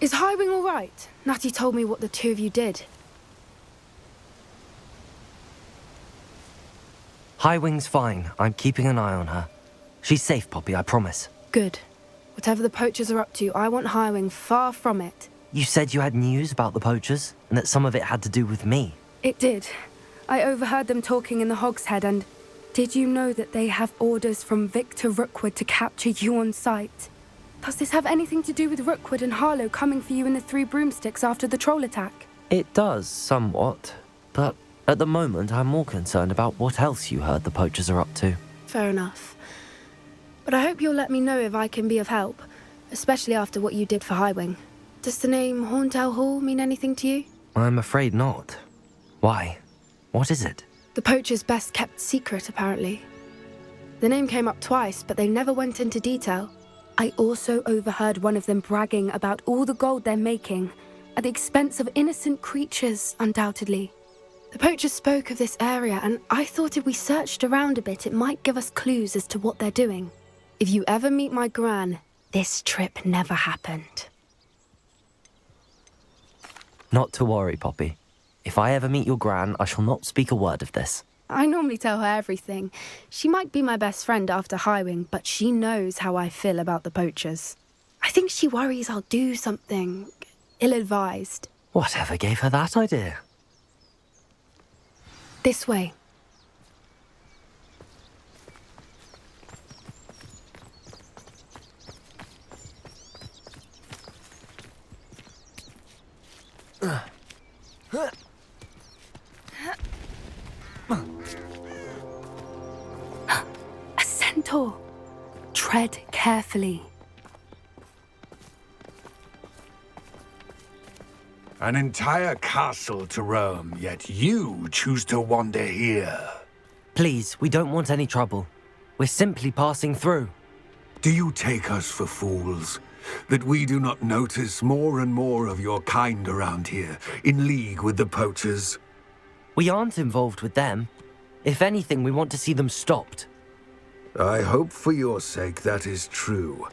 Is Highwing all right? Natty told me what the two of you did. Highwing's fine. I'm keeping an eye on her. She's safe, Poppy, I promise. Good. Whatever the poachers are up to, I want Highwing far from it. You said you had news about the poachers, and that some of it had to do with me. It did. I overheard them talking in the Hogshead, and did you know that they have orders from Victor Rookwood to capture you on sight? Does this have anything to do with Rookwood and Harlow coming for you in the Three Broomsticks after the troll attack? It does, somewhat. But at the moment, I'm more concerned about what else you heard the poachers are up to. Fair enough. But I hope you'll let me know if I can be of help, especially after what you did for Highwing. Does the name Horndale Hall mean anything to you? I'm afraid not. Why? What is it? The poachers' best kept secret, apparently. The name came up twice, but they never went into detail. I also overheard one of them bragging about all the gold they're making, at the expense of innocent creatures, undoubtedly. The poachers spoke of this area, and I thought if we searched around a bit, it might give us clues as to what they're doing. If you ever meet my gran, this trip never happened. Not to worry, Poppy. If I ever meet your gran, I shall not speak a word of this. I normally tell her everything. She might be my best friend after Highwing, but she knows how I feel about the poachers. I think she worries I'll do something ill-advised. Whatever gave her that idea? This way. A centaur. Tread carefully. An entire castle to roam, yet you choose to wander here. Please, we don't want any trouble. We're simply passing through. Do you take us for fools? That we do not notice more and more of your kind around here, in league with the poachers? We aren't involved with them. If anything, we want to see them stopped. I hope for your sake that is true.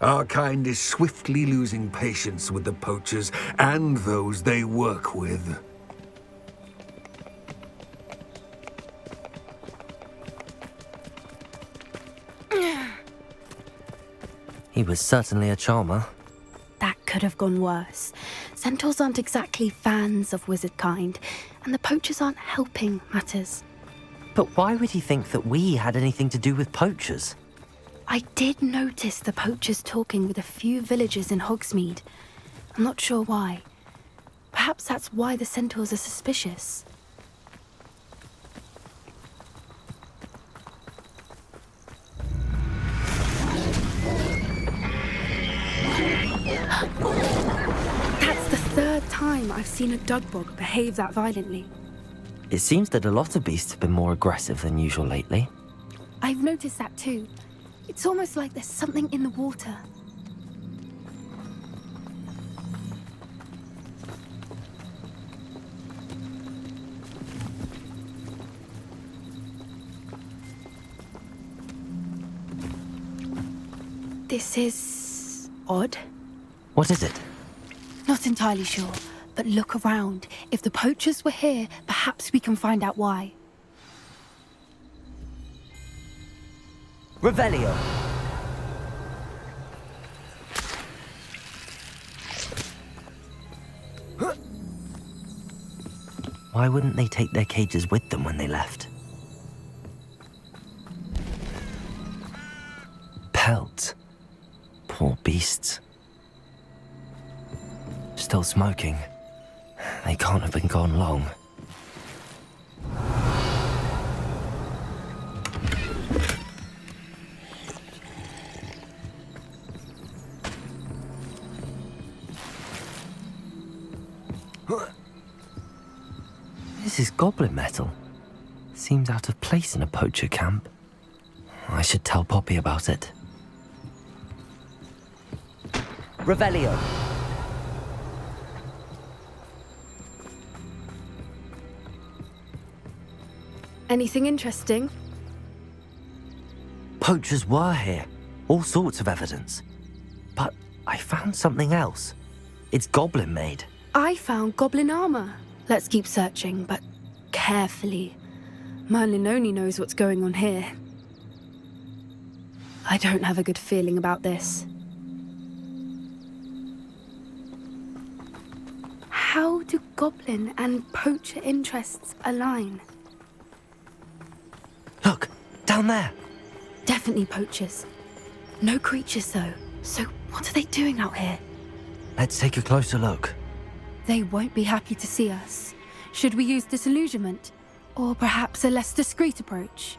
Our kind is swiftly losing patience with the poachers and those they work with. He was certainly a charmer. That could have gone worse. Centaurs aren't exactly fans of wizard kind, and the poachers aren't helping matters. But why would he think that we had anything to do with poachers? I did notice the poachers talking with a few villagers in Hogsmeade. I'm not sure why. Perhaps that's why the centaurs are suspicious. That's the third time I've seen a Dugbog behave that violently. It seems that a lot of beasts have been more aggressive than usual lately. I've noticed that too. It's almost like there's something in the water. This is odd. What is it? Not entirely sure, but look around. If the poachers were here, perhaps we can find out why. Revelio! Why wouldn't they take their cages with them when they left? Pelt. Poor beasts. Still smoking. They can't have been gone long. This is goblin metal. Seems out of place in a poacher camp. I should tell Poppy about it. Revelio. Anything interesting? Poachers were here. All sorts of evidence. But I found something else. It's goblin made. I found goblin armor. Let's keep searching, but carefully. Merlin only knows what's going on here. I don't have a good feeling about this. How do goblin and poacher interests align? Look, down there. Definitely poachers. No creatures, though. So what are they doing out here? Let's take a closer look. They won't be happy to see us. Should we use disillusionment? Or perhaps a less discreet approach?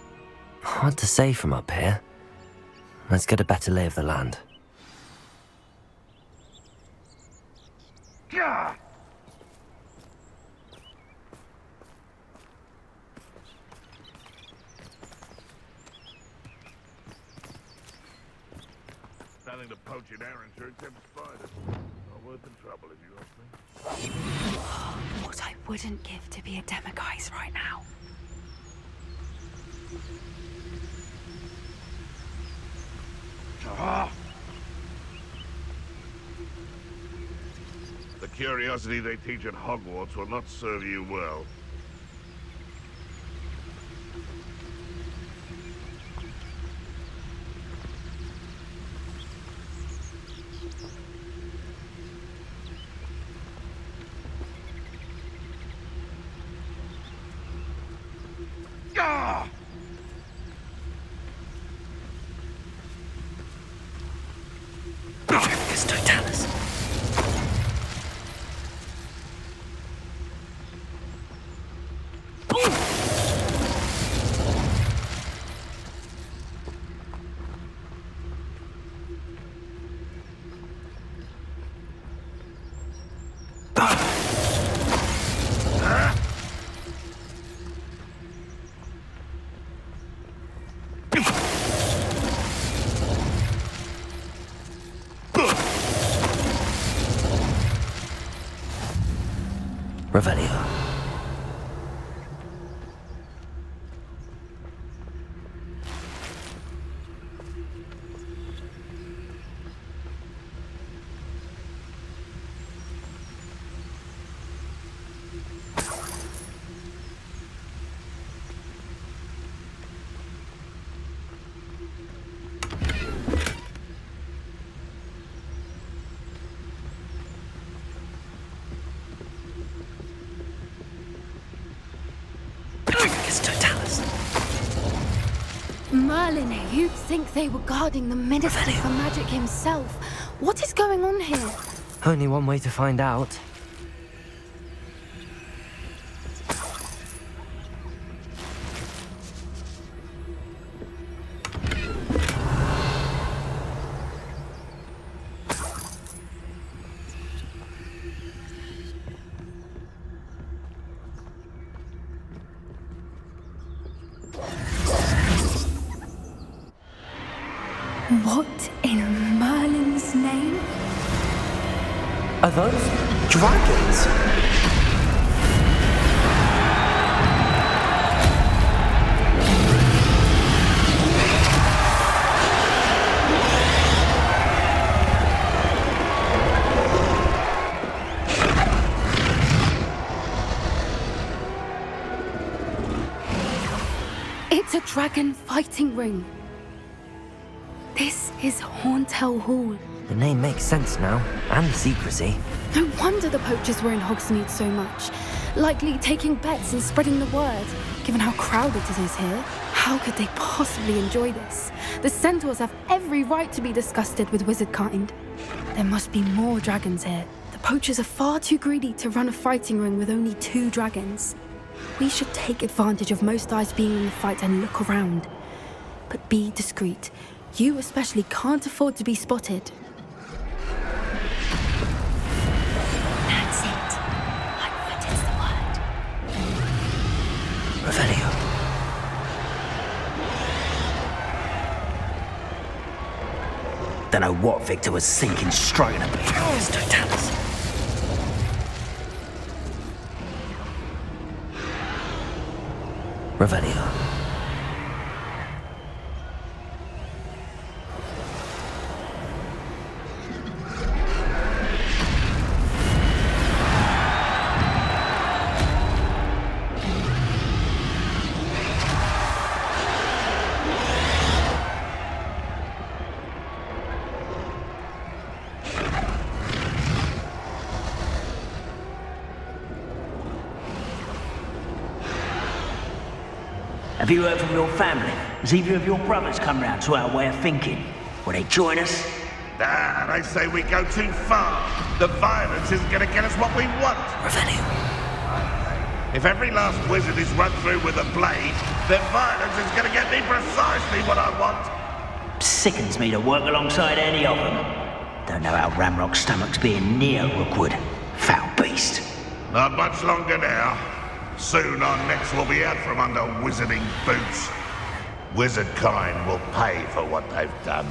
Hard to say from up here. Let's get a better lay of the land. Yeah. Nothing to poach in Arrowshire except spiders. Not worth the trouble if you ask me. What I wouldn't give to be a Demiguise right now. The curiosity they teach at Hogwarts will not serve you well. It's Totalis. Revelio. It's Totalis. Merlin, you'd think they were guarding the Minister for Magic himself. What is going on here? Only one way to find out. What in Merlin's name? Are those dragons? It's a dragon fighting ring. This is Hauntel Hall. The name makes sense now, and the secrecy. No wonder the poachers were in Hogsmeade so much. Likely taking bets and spreading the word, given how crowded it is here. How could they possibly enjoy this? The centaurs have every right to be disgusted with wizard kind. There must be more dragons here. The poachers are far too greedy to run a fighting ring with only 2 dragons. We should take advantage of most eyes being in the fight and look around. But be discreet. You especially can't afford to be spotted. That's it. Lightfoot is the word. Revelio. Don't know what Victor was thinking, stroking a bit. Totalis. Revelio. Have you heard from your family? Has either of your brothers come round to our way of thinking? Will they join us? Nah, they say we go too far. The violence isn't gonna get us what we want. Revelio. If every last wizard is run through with a blade, then violence is gonna get me precisely what I want. Sickens me to work alongside any of them. Don't know how Ramrock's stomach's being near Rookwood. Foul beast. Not much longer now. Soon our necks will be out from under wizarding boots. Wizard kind will pay for what they've done.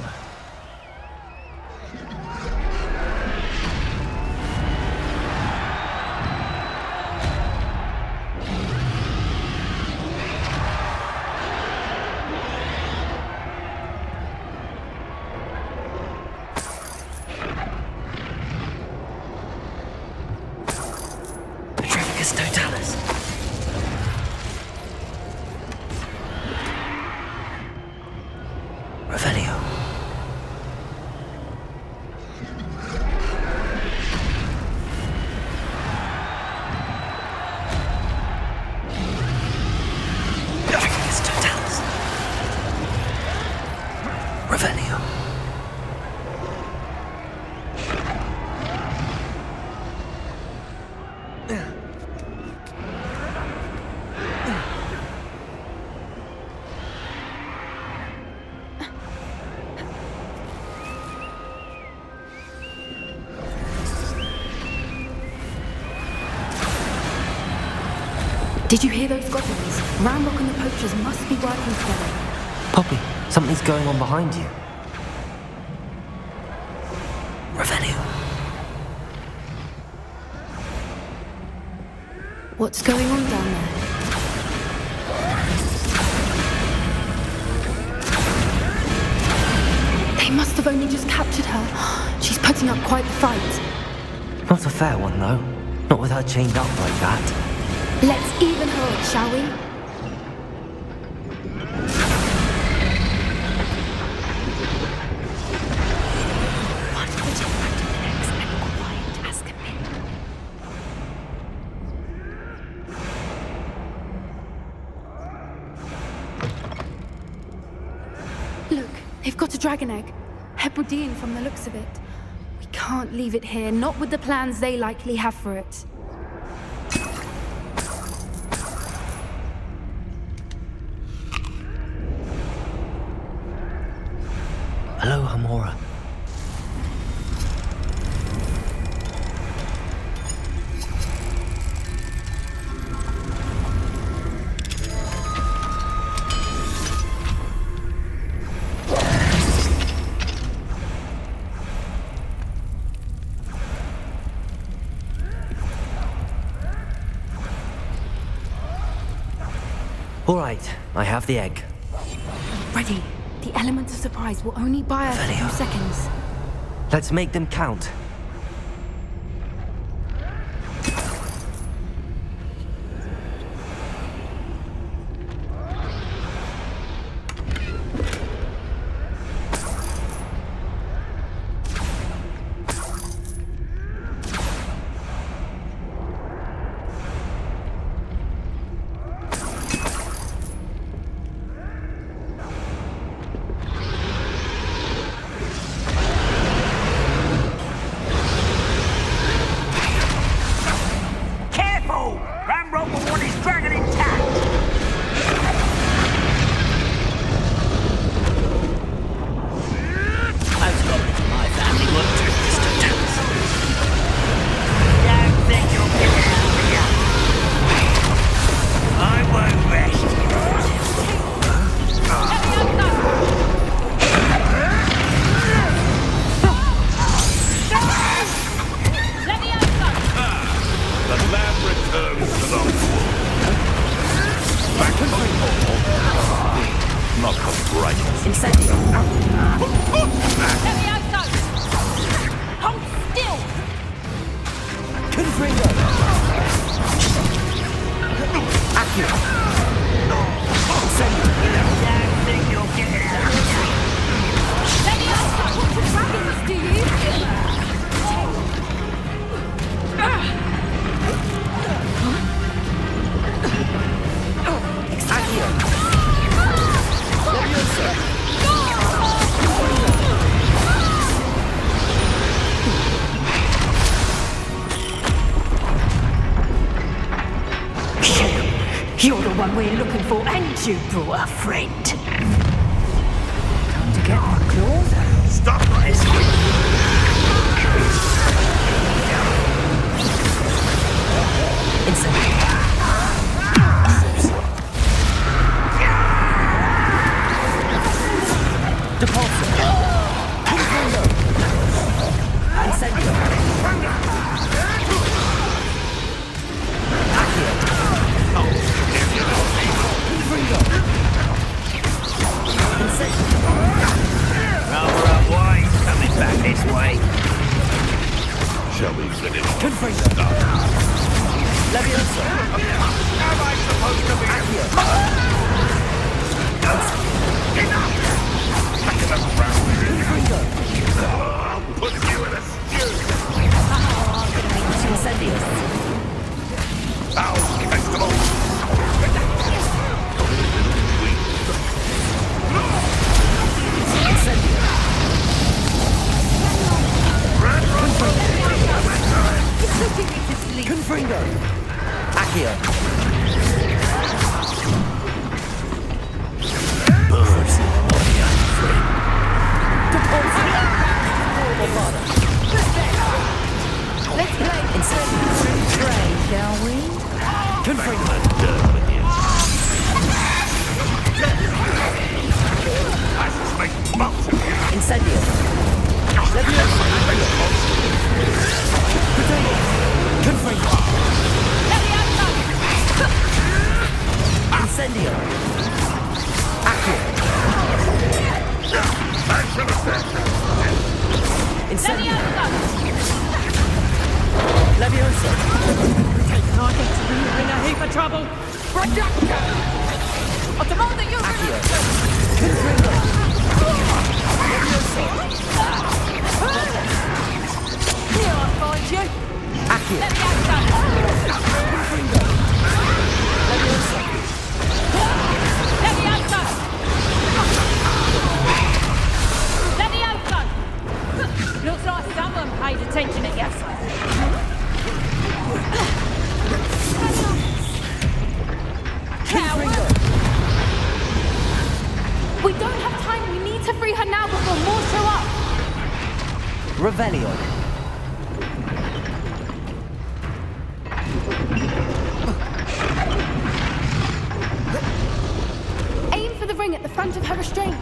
Petrificus Totalis. Revelio. Petrificus Totalis. Revelio. Did you hear those goblins? Ramrock and the poachers must be working together. Poppy, something's going on behind you. Revelio. What's going on down there? They must have only just captured her. She's putting up quite the fight. Not a fair one, though. Not with her chained up like that. Let's even her up, shall we? One foot in front of the next and quiet as can be. Look, they've got a dragon egg. Hebridean from the looks of it. We can't leave it here, not with the plans they likely have for it. Hello, Hamora. All right, I have the egg. Ready. The element of surprise will only buy us a few seconds. Let's make them count. Right. Incendio. Levioso! Hold still! Confringo. Accio. Incendio. Levioso! Want the dragons, do you? Accio. Levioso. You're the one we're looking for, and you brought a friend. Time to get my claws out. Stop racing! Incendio. Depulso. Confringo. Incendio. Accio. Confringo. Incendio. Over why he's coming back this way. Shall we finish? Confringo. Levioso. Am I supposed to be Accio. Confringo. I'll put you in a stew! Incendio. Ow, festival! Incendio. Confringo. Accio. Depulso. Let's play Incendio. Trey, shall we? Confringo. I suspect most of you. Incendio. Levioso. Potato. Confringo. Incendio. Accio. Incendio. Levioso. Can't get to you in a heap of trouble. I demand that you Accio. Confringo. Levioso. Here I find you. Accio. Levioso! Confringo. Levioso. Levioso! Levioso! Looks like someone paid attention at you. Confringo. We don't have time. We need to free her now before more show up. Revelio. Aim for the ring at the front of her restraint.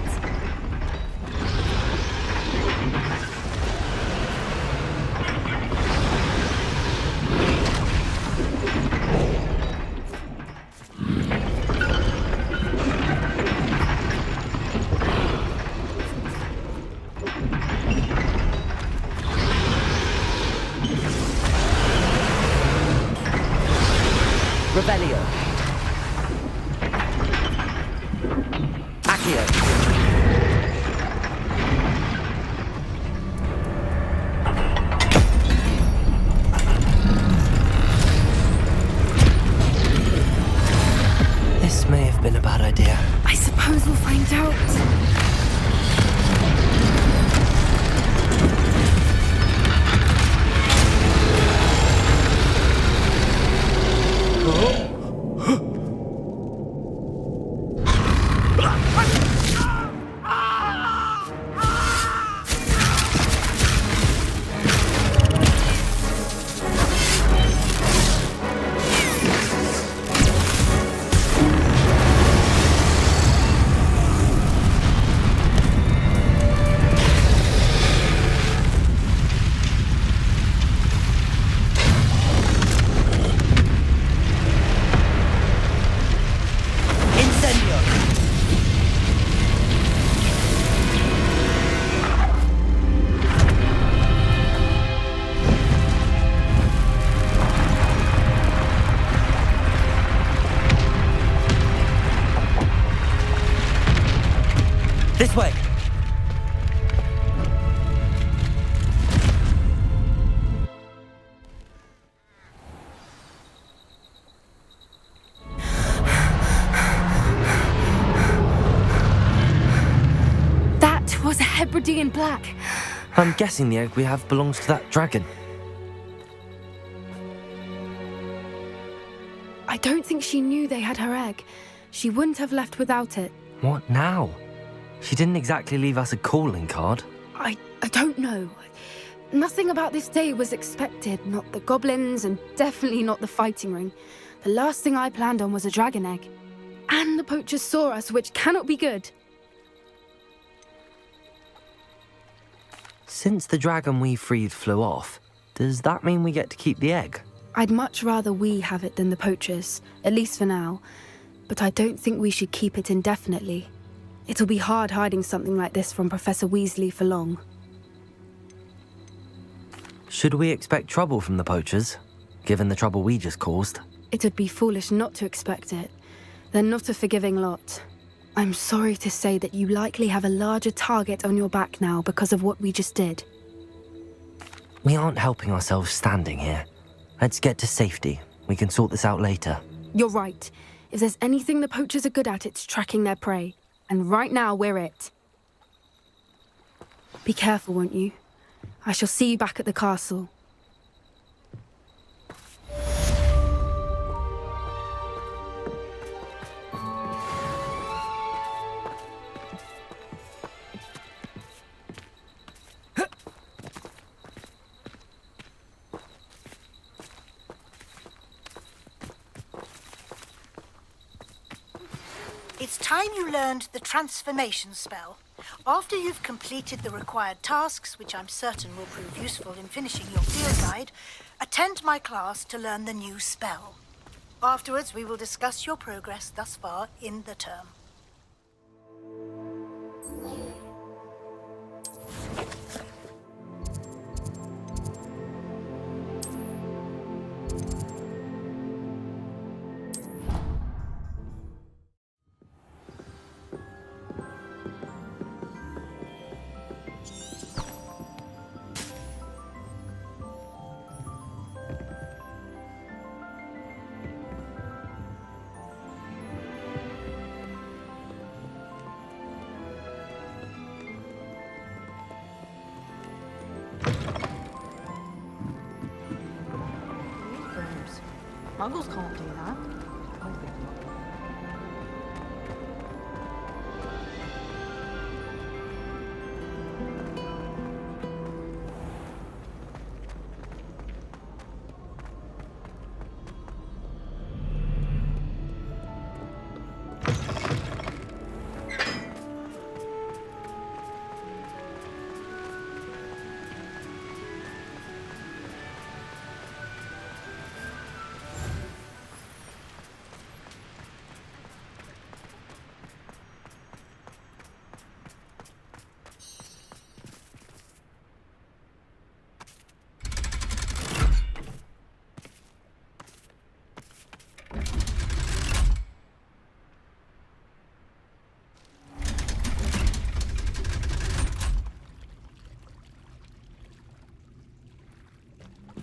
Revelio. Accio. This may have been a bad idea. I suppose we'll find out. This way! That was a Hebridean black. I'm guessing the egg we have belongs to that dragon. I don't think she knew they had her egg. She wouldn't have left without it. What now? She didn't exactly leave us a calling card. I don't know. Nothing about this day was expected. Not the goblins, and definitely not the fighting ring. The last thing I planned on was a dragon egg. And the poachers saw us, which cannot be good. Since the dragon we freed flew off, does that mean we get to keep the egg? I'd much rather we have it than the poachers, at least for now. But I don't think we should keep it indefinitely. It'll be hard hiding something like this from Professor Weasley for long. Should we expect trouble from the poachers, given the trouble we just caused? It would be foolish not to expect it. They're not a forgiving lot. I'm sorry to say that you likely have a larger target on your back now because of what we just did. We aren't helping ourselves standing here. Let's get to safety. We can sort this out later. You're right. If there's anything the poachers are good at, it's tracking their prey. And right now, we're it. Be careful, won't you? I shall see you back at the castle. It's time you learned the transformation spell. After you've completed the required tasks, which I'm certain will prove useful in finishing your field guide, attend my class to learn the new spell. Afterwards, we will discuss your progress thus far in the term. Muggles can't do that.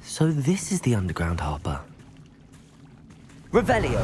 So this is the underground harbour. Revelio!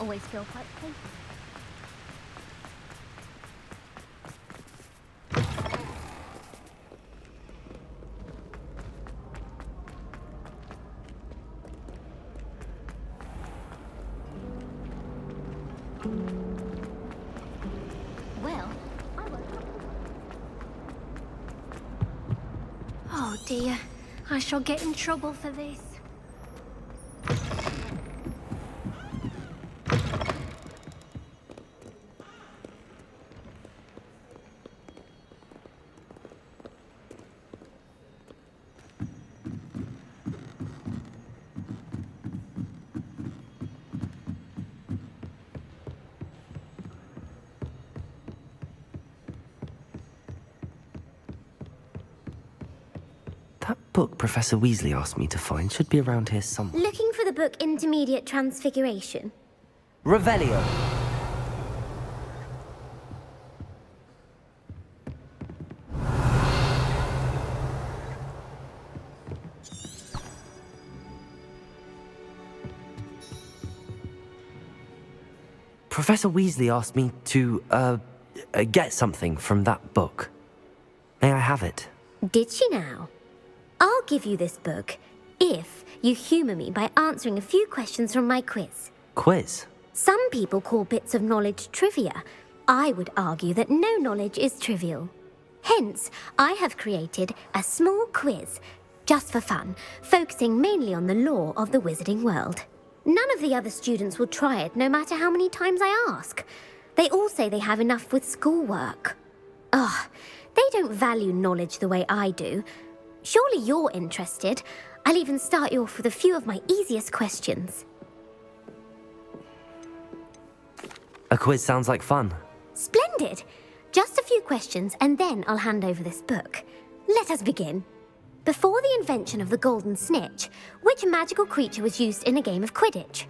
always feel quite safe. Well, oh dear, I shall get in trouble for this. That book Professor Weasley asked me to find should be around here somewhere. Looking for the book Intermediate Transfiguration? Revelio! Professor Weasley asked me to, get something from that book. May I have it? Did she now? I'll give you this book if you humour me by answering a few questions from my quiz. Quiz? Some people call bits of knowledge trivia. I would argue that no knowledge is trivial. Hence, I have created a small quiz, just for fun, focusing mainly on the lore of the wizarding world. None of the other students will try it, no matter how many times I ask. They all say they have enough with schoolwork. Ugh, they don't value knowledge the way I do. Surely you're interested. I'll even start you off with a few of my easiest questions. A quiz sounds like fun. Splendid! Just a few questions and then I'll hand over this book. Let us begin. Before the invention of the Golden Snitch, which magical creature was used in a game of Quidditch?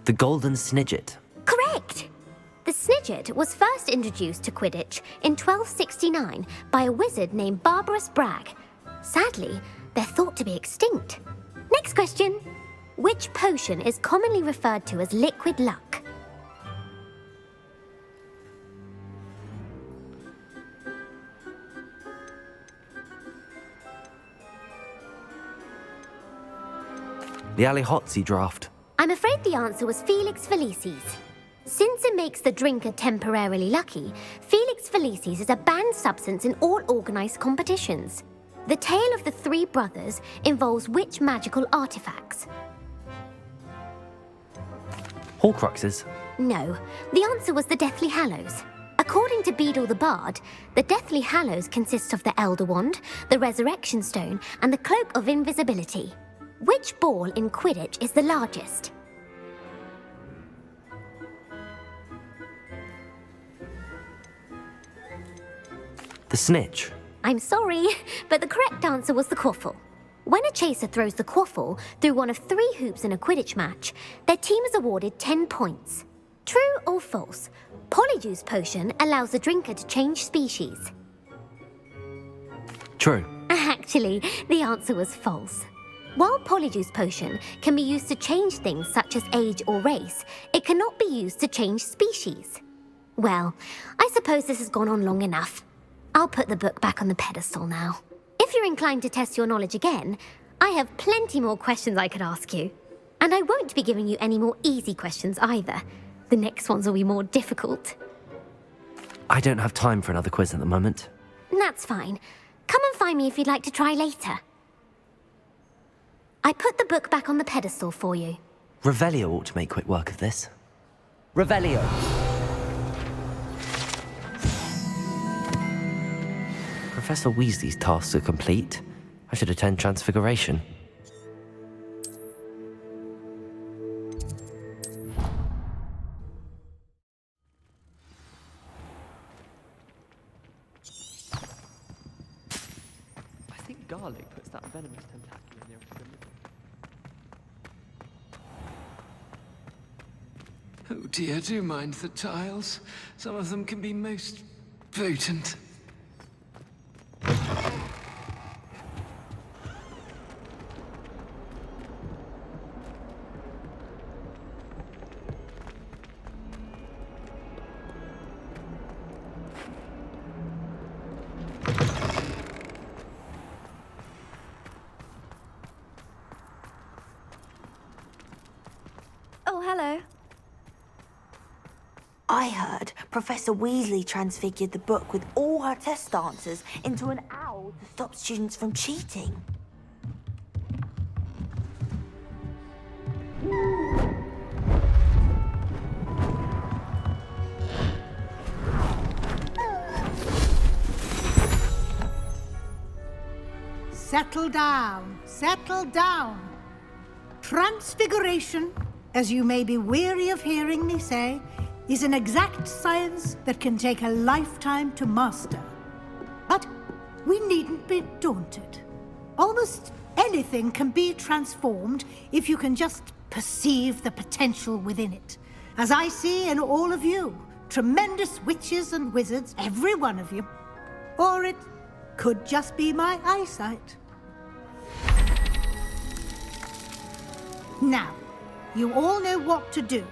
The Golden Snidget. Correct! The Snidget was first introduced to Quidditch in 1269 by a wizard named Barbarous Bragg. Sadly, they're thought to be extinct. Next question. Which potion is commonly referred to as liquid luck? The Allihotzi draft. I'm afraid the answer was Felix Felicis. Since it makes the drinker temporarily lucky, Felix Felicis is a banned substance in all organised competitions. The tale of the three brothers involves which magical artifacts? Horcruxes. No, the answer was the Deathly Hallows. According to Beedle the Bard, the Deathly Hallows consists of the Elder Wand, the Resurrection Stone, and the Cloak of Invisibility. Which ball in Quidditch is the largest? The Snitch. I'm sorry, but the correct answer was the Quaffle. When a chaser throws the Quaffle through one of 3 hoops in a Quidditch match, their team is awarded 10 points. True or false? Polyjuice Potion allows the drinker to change species. True. Actually, the answer was false. While Polyjuice Potion can be used to change things such as age or race, it cannot be used to change species. Well, I suppose this has gone on long enough. I'll put the book back on the pedestal now. If you're inclined to test your knowledge again, I have plenty more questions I could ask you. And I won't be giving you any more easy questions either. The next ones will be more difficult. I don't have time for another quiz at the moment. That's fine. Come and find me if you'd like to try later. I put the book back on the pedestal for you. Revelio ought to make quick work of this. Revelio! Professor Weasley's tasks are complete. I should attend Transfiguration. I think garlic puts that venomous tentacular nearest the liver. Oh dear, do mind the tiles. Some of them can be most potent. Oh, hello. I heard Professor Weasley transfigured the book with all her test answers into an owl to stop students from cheating. Settle down, settle down. Transfiguration, as you may be weary of hearing me say, is an exact science that can take a lifetime to master. But we needn't be daunted. Almost anything can be transformed if you can just perceive the potential within it. As I see in all of you, tremendous witches and wizards, every one of you. Or it could just be my eyesight. Now, you all know what to do.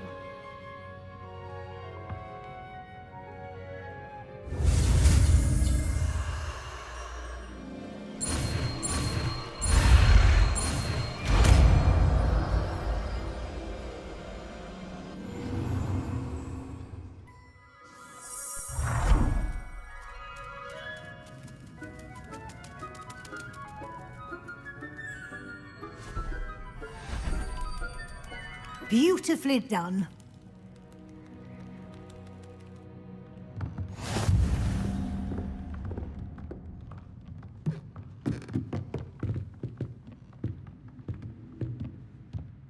Beautifully done.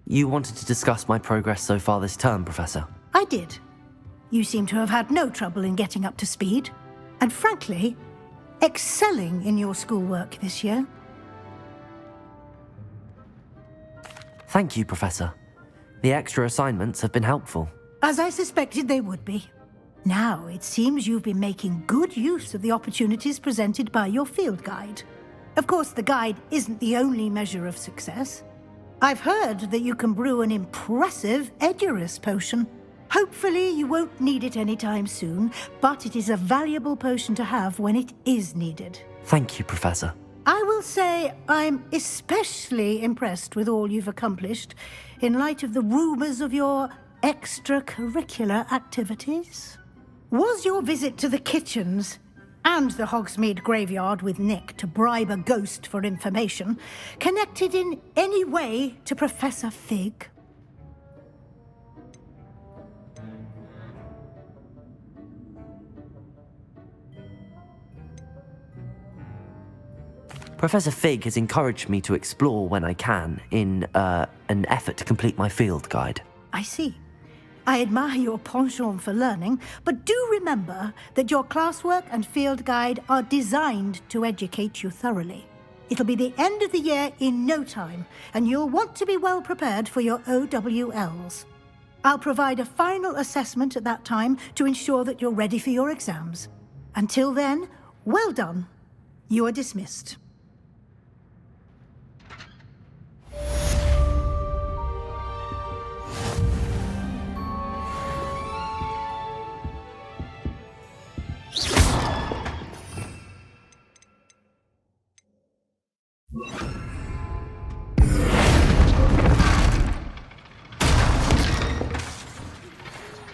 You wanted to discuss my progress so far this term, Professor? I did. You seem to have had no trouble in getting up to speed. And frankly, excelling in your schoolwork this year. Thank you, Professor. The extra assignments have been helpful. As I suspected they would be. Now, it seems you've been making good use of the opportunities presented by your field guide. Of course, the guide isn't the only measure of success. I've heard that you can brew an impressive Edurus potion. Hopefully, you won't need it anytime soon, but it is a valuable potion to have when it is needed. Thank you, Professor. I will say I'm especially impressed with all you've accomplished in light of the rumors of your extracurricular activities. Was your visit to the kitchens and the Hogsmeade graveyard with Nick to bribe a ghost for information connected in any way to Professor Fig? Professor Fig has encouraged me to explore when I can in an effort to complete my field guide. I see. I admire your penchant for learning, but do remember that your classwork and field guide are designed to educate you thoroughly. It'll be the end of the year in no time, and you'll want to be well prepared for your OWLs. I'll provide a final assessment at that time to ensure that you're ready for your exams. Until then, well done. You are dismissed.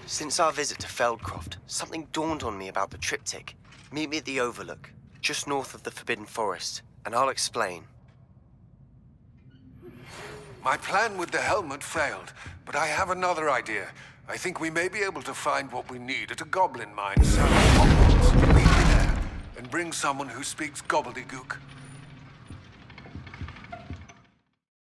Since our visit to Feldcroft, something dawned on me about the triptych. Meet me at the Overlook, just north of the Forbidden Forest, and I'll explain. My plan with the helmet failed, but I have another idea. I think we may be able to find what we need at a goblin mine south of Hogwarts. Meet me there, and bring someone who speaks gobbledygook.